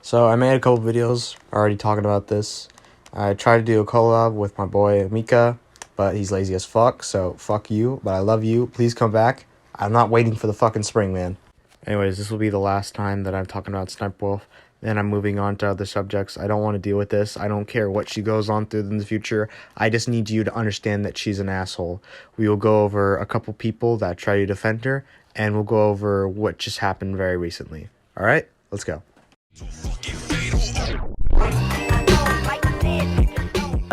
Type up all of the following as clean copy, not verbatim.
So I made a couple videos already talking about this. I tried to do a collab with my boy Ameka, but he's lazy as fuck, so fuck you, but I love you. Please come back. I'm not waiting for the fucking spring, man. Anyways, this will be the last time that I'm talking about Sniperwolf. Then I'm moving on to other subjects. I don't want to deal with this. I don't care what she goes on through in the future. I just need you to understand that she's an asshole. We will go over a couple people that try to defend her, and we'll go over what just happened very recently. Alright, let's go.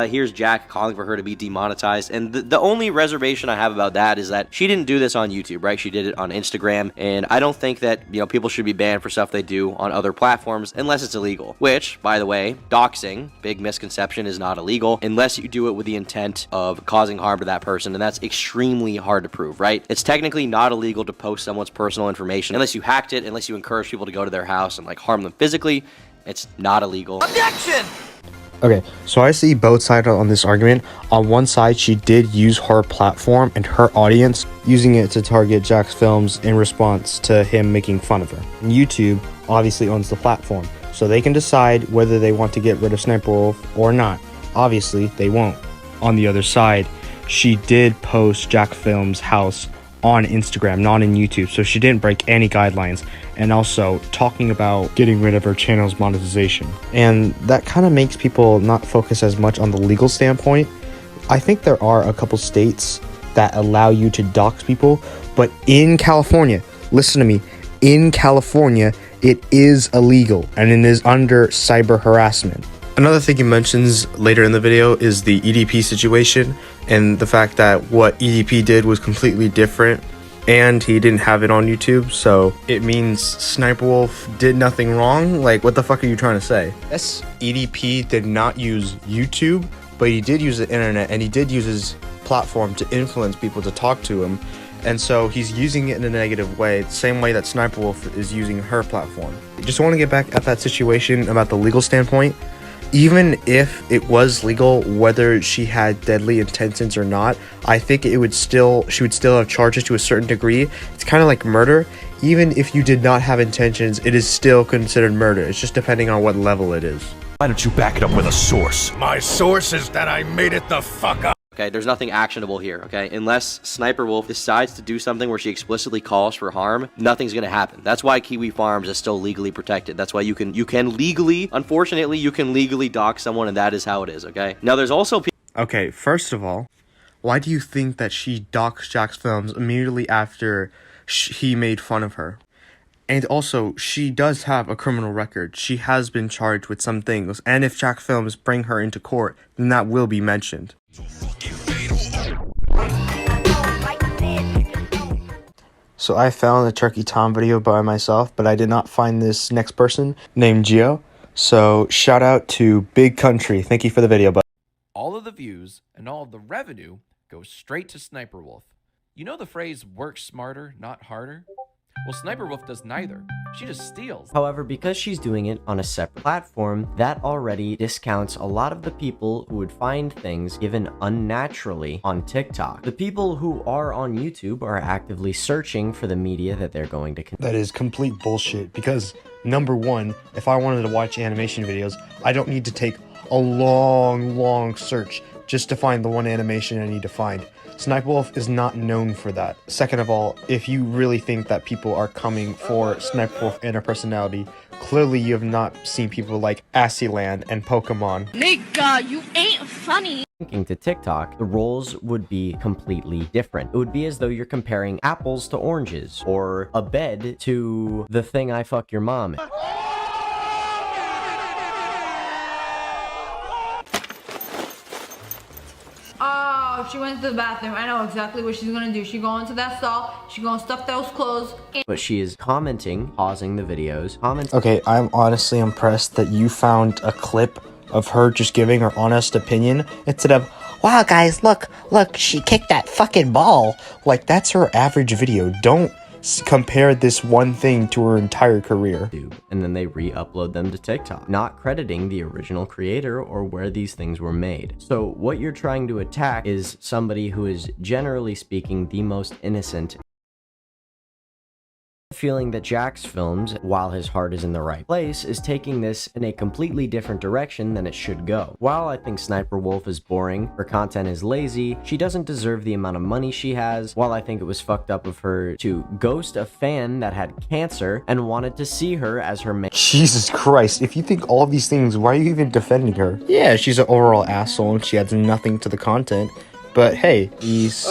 Here's Jack calling for her to be demonetized, and the only reservation I have about that is that she didn't do this on YouTube, right? She did it on Instagram, and I don't think that, people should be banned for stuff they do on other platforms unless it's illegal, which, by the way, doxing, big misconception, is not illegal unless you do it with the intent of causing harm to that person, and that's extremely hard to prove, right? It's technically not illegal to post someone's personal information unless you hacked it, unless you encourage people to go to their house and, harm them physically. It's not illegal. Objection! Okay, so I see both sides on this argument. On one side, she did use her platform and her audience, using it to target Jack's films in response to him making fun of her. And YouTube obviously owns the platform, so they can decide whether they want to get rid of Sniperwolf or not. Obviously, they won't. On the other side, she did post Jack Films' house on Instagram, not in YouTube, so she didn't break any guidelines, and also talking about getting rid of her channel's monetization. And that kind of makes people not focus as much on the legal standpoint. I think there are a couple states that allow you to dox people, but in California, listen to me, in California, it is illegal, and it is under cyber harassment. Another thing he mentions later in the video is the EDP situation and the fact that what EDP did was completely different and he didn't have it on YouTube, so it means Sniperwolf did nothing wrong. Like, what the fuck are you trying to say? Yes, EDP did not use YouTube, but he did use the internet and he did use his platform to influence people to talk to him, and so he's using it in a negative way, the same way that Sniperwolf is using her platform. Just want to get back at that situation about the legal standpoint. Even if it was legal, whether she had deadly intentions or not, I think she would still have charges to a certain degree. It's kind of like murder. Even if you did not have intentions, it is still considered murder. It's just depending on what level it is. Why don't you back it up with a source? My source is that I made it the fuck up. Okay, there's nothing actionable here, okay? Unless Sniperwolf decides to do something where she explicitly calls for harm, nothing's gonna happen. That's why Kiwi Farms is still legally protected. That's why you can legally, unfortunately, you can legally dox someone, and that is how it is, okay? Now, there's also Okay, first of all, why do you think that she doxed Jack's films immediately after he made fun of her? And also, she does have a criminal record. She has been charged with some things, and if Jack Films bring her into court, then that will be mentioned. So I found the Turkey Tom video by myself, but I did not find this next person named Gio. So shout out to Big Country. Thank you for the video, bud. All of the views and all of the revenue goes straight to Sniperwolf. You know the phrase work smarter, not harder? Well, Sniperwolf does neither. She just steals. However, because she's doing it on a separate platform, that already discounts a lot of the people who would find things given unnaturally on TikTok. The people who are on YouTube are actively searching for the media that they're going to That is complete bullshit, because number one, if I wanted to watch animation videos, I don't need to take a long search just to find the one animation I need to find. Sniperwolf is not known for that. Second of all, if you really think that people are coming for Sniperwolf and her personality, clearly you have not seen people like Assieland and Pokemon. Nigga, you ain't funny. Thinking to TikTok, the roles would be completely different. It would be as though you're comparing apples to oranges, or a bed to the thing I fuck your mom in. Oh, she went to the bathroom. I know exactly what she's gonna do. She go into that stall, she gonna stuff those clothes in. But she is commenting, pausing the videos, Okay, I'm honestly impressed that you found a clip of her just giving her honest opinion instead of, wow guys, look, she kicked that fucking ball. Like, that's her average video. Don't compare this one thing to her entire career. And then they re-upload them to TikTok, not crediting the original creator or where these things were made. So what you're trying to attack is somebody who is, generally speaking, the most innocent feeling that Jack's Films, while his heart is in the right place, is taking this in a completely different direction than it should go. While I think Sniperwolf is boring, her content is lazy, she doesn't deserve the amount of money she has, while I think it was fucked up of her to ghost a fan that had cancer and wanted to see her as her main. Jesus Christ, if you think all of these things, why are you even defending her? Yeah, she's an overall asshole and she adds nothing to the content. But hey, these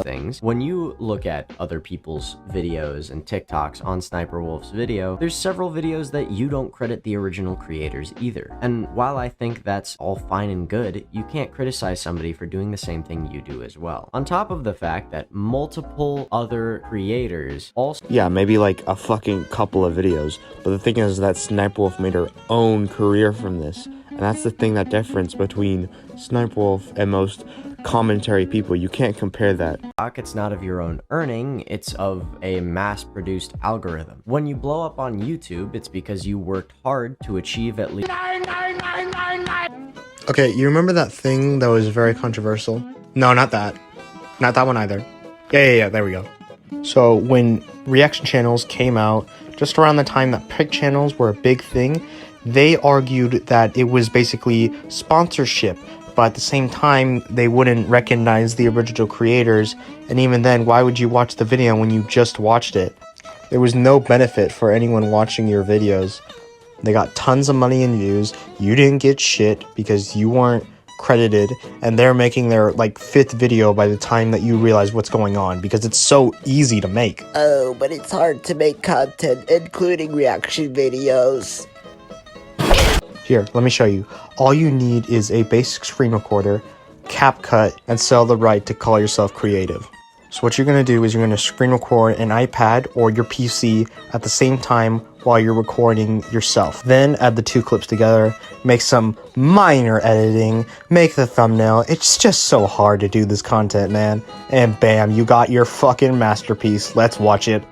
things. When you look at other people's videos and TikToks on Sniperwolf's video, there's several videos that you don't credit the original creators either. And while I think that's all fine and good, you can't criticize somebody for doing the same thing you do as well. On top of the fact that multiple other creators also— yeah, maybe like a fucking couple of videos. But the thing is that Sniperwolf made her own career from this. And that's the thing, that difference between Sniperwolf and most commentary people. You can't compare that. It's not of your own earning, it's of a mass-produced algorithm. When you blow up on YouTube, it's because you worked hard to achieve at least— Okay, you remember that thing that was very controversial? No, not that. Not that one either. Yeah, there we go. So when reaction channels came out, just around the time that prank channels were a big thing, they argued that it was basically sponsorship, but at the same time, they wouldn't recognize the original creators, and even then, why would you watch the video when you just watched it? There was no benefit for anyone watching your videos. They got tons of money and views, you didn't get shit because you weren't credited, and they're making their like 5th video by the time that you realize what's going on, because it's so easy to make. Oh, but it's hard to make content, including reaction videos. Here, let me show you. All you need is a basic screen recorder, CapCut, and sell the right to call yourself creative. So what you're going to do is you're going to screen record an iPad or your PC at the same time while you're recording yourself. Then add the 2 clips together, make some minor editing, make the thumbnail. It's just so hard to do this content, man. And bam, you got your fucking masterpiece. Let's watch it.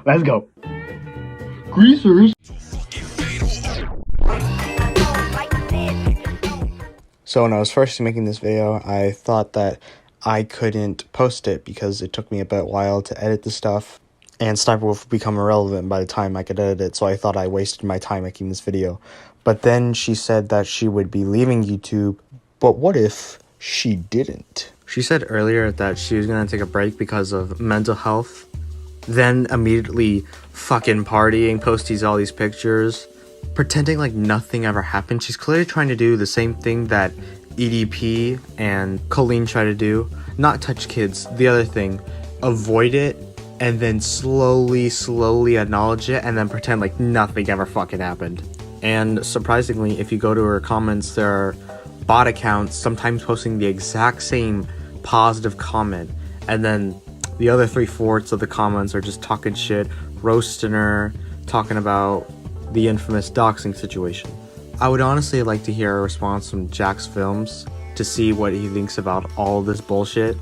Let's go. Greasers. So when I was first making this video, I thought that I couldn't post it because it took me about a while to edit the stuff, and Sniperwolf would become irrelevant by the time I could edit it, so I thought I wasted my time making this video. But then she said that she would be leaving YouTube, but what if she didn't? She said earlier that she was gonna take a break because of mental health, then immediately fucking partying, posting all these pictures, pretending like nothing ever happened. She's clearly trying to do the same thing that EDP and Colleen try to do. Not touch kids. The other thing, avoid it and then slowly acknowledge it and then pretend like nothing ever fucking happened. And surprisingly, if you go to her comments, there are bot accounts sometimes posting the exact same positive comment, and then the other 3/4 of the comments are just talking shit, roasting her, talking about the infamous doxing situation. I would honestly like to hear a response from Jack's Films to see what he thinks about all this bullshit.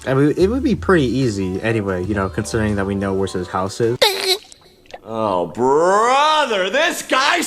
I mean, it would be pretty easy anyway, you know, considering that we know where his house is. Oh, brother, this guy